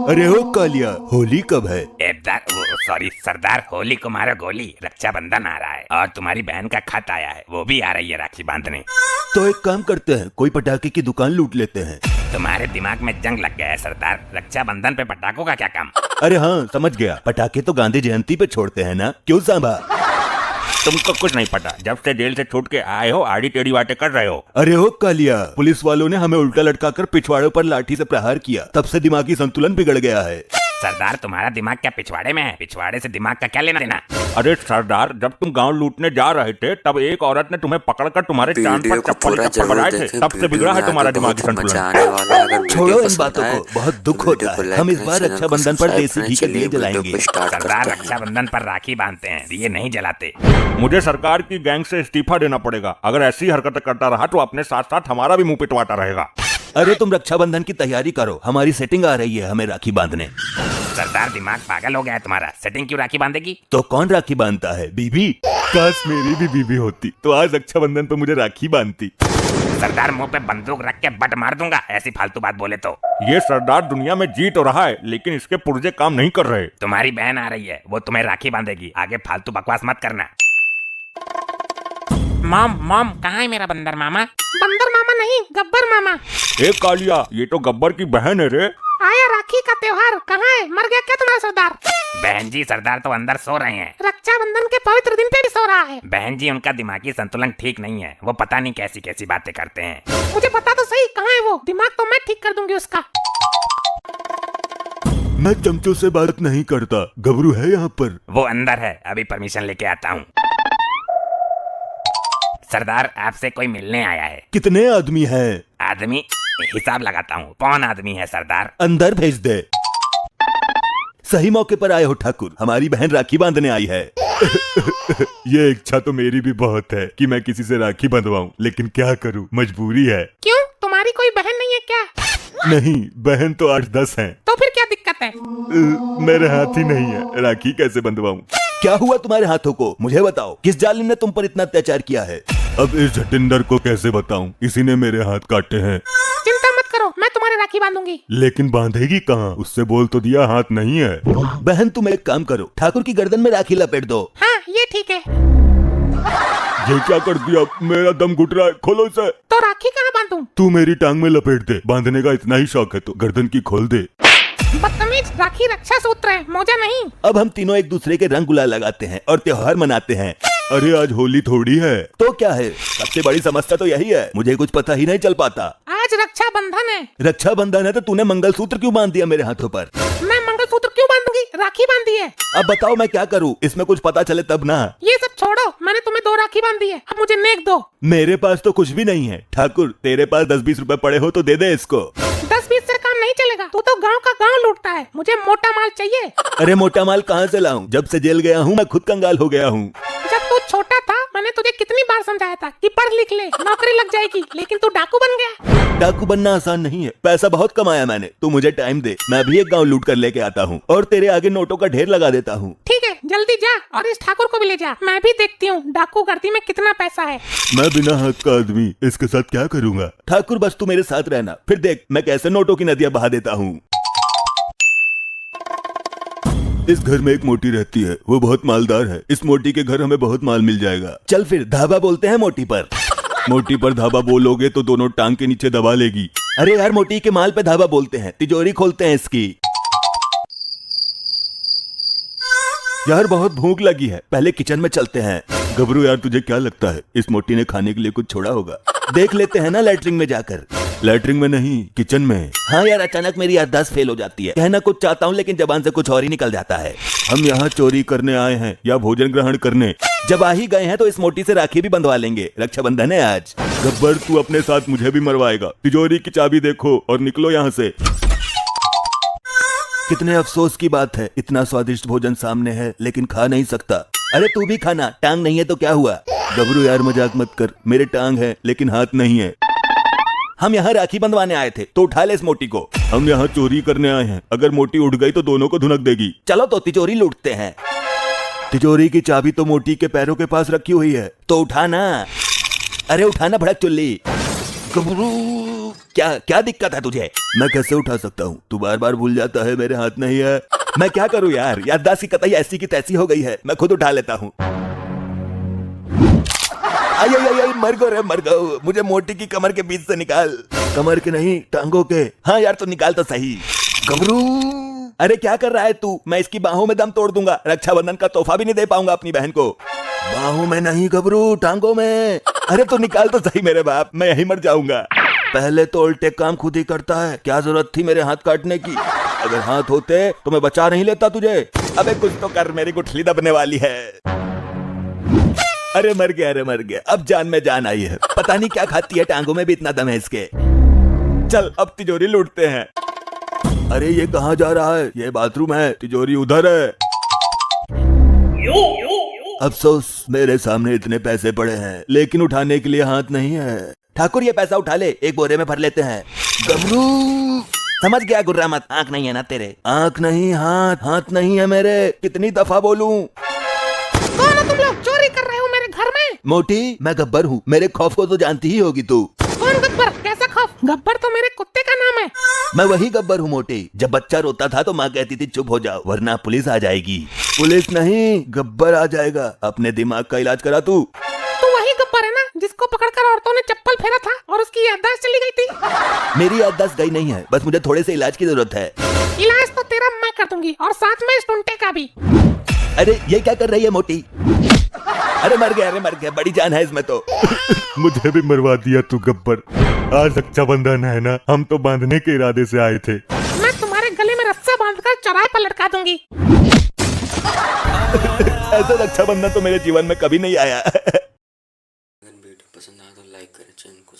अरे हो कालिया, होली कब है? सॉरी सरदार, होली को मारो गोली, रक्षाबंधन आ रहा है और तुम्हारी बहन का खत आया है, वो भी आ रही है राखी बांधने। तो एक काम करते हैं, कोई पटाखे की दुकान लूट लेते हैं। तुम्हारे दिमाग में जंग लग गया है सरदार, रक्षाबंधन पे पटाखों का क्या काम? अरे हाँ समझ गया, पटाखे तो गांधी जयंती पे छोड़ते हैं ना, क्यों सांभा? तुमको कुछ नहीं पता, जब से जेल से छूट के आए हो आड़ी टेढ़ी बातें कर रहे हो। अरे हो कालिया, पुलिस वालों ने हमें उल्टा लटकाकर पिछवाड़ों पर लाठी से प्रहार किया, तब से दिमागी संतुलन बिगड़ गया है। सरदार तुम्हारा दिमाग क्या पिछवाड़े में है? पिछवाड़े से दिमाग का क्या लेना देना? अरे सरदार, जब तुम गांव लूटने जा रहे थे तब एक औरत ने तुम्हें पकड़कर तुम्हारे चांद पर चप्पल बजाए थे, तब से बिगड़ा है तुम्हारा दिमागी संतुलन। छोड़ो इन बातों को, बहुत दुख होता है। हम इस बार रक्षाबंधन पर देसी घी के दिए जलाएंगे। सरदार रक्षाबंधन पर राखी बांधते हैं, दिए नहीं जलाते। मुझे सरकार की गैंग से इस्तीफा देना पड़ेगा, अगर ऐसी हरकतें करता रहा तो अपने साथ साथ हमारा भी मुंह पिटवाता रहेगा। अरे तुम रक्षाबंधन की तैयारी करो, हमारी सेटिंग आ रही है हमें राखी बांधने। सरदार दिमाग पागल हो गया है तुम्हारा, सेटिंग क्यों राखी बांधेगी? तो कौन राखी बांधता है? बीबी। काश मेरी भी बीबी होती तो आज रक्षाबंधन पे मुझे राखी बांधती। सरदार मुंह पे बंदूक रख के बट मार दूंगा ऐसी फालतू बात बोले तो। ये सरदार दुनिया में जी तो रहा है लेकिन इसके पुर्जे काम नहीं कर रहे। तुम्हारी बहन आ रही है, वो तुम्हें राखी बांधेगी, आगे फालतू बकवास मत करना। मॉम मॉम, कहाँ है मेरा बंदर मामा? बंदर मामा नहीं, गब्बर मामा। ए कालिया, ये तो गब्बर की बहन है रे। आया राखी का त्योहार, कहाँ है? मर गया क्या तुम्हारा सरदार? बहन जी सरदार तो अंदर सो रहे हैं। रक्षाबंधन के पवित्र दिन पे भी सो रहा है। बहन जी उनका दिमागी संतुलन ठीक नहीं है, वो पता नहीं कैसी कैसी बातें करते हैं। मुझे पता तो सही, कहाँ है वो? दिमाग तो मैं ठीक कर दूंगी उसका। मैं चमचों से बात नहीं करता, गबरू है यहाँ पर। वो अंदर है, अभी परमिशन लेके आता हूँ। सरदार आपसे कोई मिलने आया है। कितने आदमी हैं? आदमी हिसाब लगाता हूँ, कौन आदमी है सरदार? अंदर भेज दे। सही मौके पर आए हो ठाकुर, हमारी बहन राखी बांधने आई है। ये इच्छा तो मेरी भी बहुत है कि मैं किसी से राखी बंधवाऊं, लेकिन क्या करूं, मजबूरी है। क्यों, तुम्हारी कोई बहन नहीं है क्या? नहीं, बहन तो 8-10 हैं। तो फिर क्या दिक्कत है? मेरे हाथ ही नहीं है, राखी कैसे बंधवाऊं? क्या हुआ तुम्हारे हाथों को, मुझे बताओ, किस जालिम ने तुम पर इतना अत्याचार किया है? अब इस जटिंदर को कैसे बताऊं, इसी ने मेरे हाथ काटे हैं। चिंता मत करो, मैं तुम्हारी राखी बांधूंगी। लेकिन बांधेगी कहाँ? उससे बोल तो दिया हाथ नहीं है। बहन तुम एक काम करो, ठाकुर की गर्दन में राखी लपेट दो। हाँ ये ठीक है। ये क्या कर दिया? मेरा दम घुट रहा है, खोलो इसे। तो राखी कहाँ बांधूं? तू मेरी टांग में लपेट दे, बांधने का इतना ही शौक है तो गर्दन की खोल दे। बदतमीज, राखी रक्षा सूत्र है, मौजा नहीं। अब हम तीनों एक दूसरे के रंग गुलाल लगाते हैं और त्योहार मनाते हैं। अरे आज होली थोड़ी है तो क्या है, सबसे बड़ी समस्या तो यही है, मुझे कुछ पता ही नहीं चल पाता। आज रक्षाबंधन है। रक्षाबंधन है तो तूने मंगलसूत्र क्यों बांध दिया मेरे हाथों पर? मैं मंगलसूत्र क्यों बांधूंगी? राखी बांधी है। अब बताओ मैं क्या करूं, इसमें कुछ पता चले तब ना। ये सब छोड़ो, मैंने तुम्हें 2 राखी बांधी है, अब मुझे नेक दो। मेरे पास तो कुछ भी नहीं है ठाकुर, तेरे पास 10-20 रुपए पड़े हो तो दे दे इसको। 10-20 से काम नहीं चलेगा, तू तो गांव का गांव लूटता है, मुझे मोटा माल चाहिए। अरे मोटा माल कहाँ से लाऊं, जब से जेल गया हूँ मैं खुद कंगाल हो गया हूँ। जब तू छोटा था मैंने तुझे कितनी बार समझाया था कि पढ़ लिख ले, नौकरी लग जाएगी, लेकिन तू डाकू बन गया। डाकू बनना आसान नहीं है, पैसा बहुत कमाया मैंने। तू मुझे टाइम दे, मैं भी एक गांव लूट कर लेके आता हूँ और तेरे आगे नोटों का ढेर लगा देता हूँ। ठीक है, जल्दी जा और इस ठाकुर को भी ले जा, मैं भी देखती हूँ डाकू गर्दी में कितना पैसा है। मैं बिना हाथ का आदमी इसके साथ क्या करूँगा? ठाकुर बस तू मेरे साथ रहना, फिर देख मैं कैसे नोटों की नदियाँ बहा देता हूँ। इस घर में एक मोटी रहती है, वो बहुत मालदार है। इस मोटी के घर हमें बहुत माल मिल जाएगा। चल फिर धाबा बोलते हैं मोटी पर। मोटी पर धाबा बोलोगे तो दोनों टांग के नीचे दबा लेगी। अरे यार, मोटी के माल पे धाबा बोलते हैं, तिजोरी खोलते हैं इसकी। यार बहुत भूख लगी है, पहले किचन में चलते हैं। गबरू यार, तुझे क्या लगता है इस मोटी ने खाने के लिए कुछ छोड़ा होगा? देख लेते हैं ना लैट्रिन में जाकर। लैट्रिन में नहीं, किचन में। हाँ यार, अचानक मेरी याददाश्त फेल हो जाती है, कहना कुछ चाहता हूँ लेकिन जबान से कुछ और ही निकल जाता है। हम यहाँ चोरी करने आए हैं या भोजन ग्रहण करने? जब आ ही गए हैं तो इस मोटी से राखी भी बंधवा लेंगे, रक्षाबंधन है आज। गब्बर तू अपने साथ मुझे भी मरवाएगा। तिजोरी की चाबी देखो और निकलो यहाँ से। कितने अफसोस की बात है, इतना स्वादिष्ट भोजन सामने है लेकिन खा नहीं सकता। अरे तू भी खाना, टांग नहीं है तो क्या हुआ? गबरू यार मजाक मत कर, मेरे टांग है लेकिन हाथ नहीं है। हम यहाँ राखी बंधवाने आए थे तो उठा ले इस मोटी को। हम यहाँ चोरी करने आए हैं, अगर मोटी उठ गई तो दोनों को धुनक देगी। चलो तो तिजोरी लूटते हैं। तिजोरी की चाबी तो मोटी के पैरों के पास रखी हुई है, तो उठाना। अरे उठाना भड़क चुल्ली। गबरू क्या क्या दिक्कत है तुझे? मैं कैसे उठा सकता हूँ? तू बार बार भूल जाता है, मेरे हाथ नहीं है। मैं क्या करूँ यार, याददाश्त की कतई ऐसी की तैसी हो गई है, मैं खुद उठा लेता हूँ। आई आई आई मर गो रे मर गो, मुझे मोटी की कमर के बीच से निकाल। कमर के नहीं, टांगों के। हाँ यार तो निकाल तो सही। गबरू, अरे क्या कर रहा है तू? मैं इसकी बाहों में दम तोड़ दूंगा, रक्षाबंधन का तोहफा भी नहीं दे पाऊंगा अपनी बहन को। बाहों में नहीं गबरू, टांगों में। अरे तो निकाल तो सही मेरे बाप, मैं यही मर जाऊंगा। पहले तो उल्टे काम खुद ही करता है, क्या जरूरत थी मेरे हाथ काटने की? अगर हाथ होते तो मैं बचा नहीं लेता तुझे। अबे कुछ तो कर, मेरी गुठली दबने वाली है। अरे मर गया, अरे मर गया, अब जान में जान आई है। पता नहीं क्या खाती है, टांगों में भी इतना दम है इसके। चल अब तिजोरी लूटते हैं। अरे ये कहाँ जा रहा है? ये बाथरूम है, तिजोरी उधर है। अफसोस मेरे सामने इतने पैसे पड़े हैं, लेकिन उठाने के लिए हाथ नहीं है। ठाकुर ये पैसा उठा ले, एक बोरे में भर लेते हैं। गबरू, समझ गया गुर्रा मत, आंख नहीं है ना तेरे? आंख नहीं, हाथ। हाथ नहीं है मेरे, कितनी दफा बोलूं? कौन हो तुम लोग? चोरी कर रहे हो मेरे घर में? मोटी, मैं गब्बर हूँ, मेरे खौफ को तो जानती ही होगी तू। कौन गब्बर? कैसा खौफ? गब्बर तो मेरे कुत्ते का नाम है। मैं वही गब्बर हूँ मोटी। जब बच्चा रोता था तो माँ कहती थी चुप हो जाओ वरना पुलिस आ जाएगी। पुलिस नहीं, गब्बर आ जाएगा। अपने दिमाग का इलाज करा तू। तो वही गब्बर है ना जिसको पकड़कर औरतों ने चप्पल फेरा था और उसकी याददाश्त चली गई थी। मेरी याददाश्त गई नहीं है, बस मुझे थोड़े से इलाज की जरूरत है। इलाज तो तेरा मैं कर दूंगी और साथ में इस टुंटे का भी। अरे ये क्या कर रही है मोटी? अरे मर गया, अरे मर गया, बड़ी जान है इसमें तो। मुझे भी मरवा दिया तू गब्बर। आज रक्षाबंधन है ना, हम तो बांधने के इरादे से आए थे। मैं तुम्हारे गले में रस्सा बांधकर चौराहे पर लटका दूंगी। ऐसा रक्षाबंधन तो मेरे जीवन में कभी नहीं आया। अगर वीडियो पसंद आया तो लाइक करें, चैनल को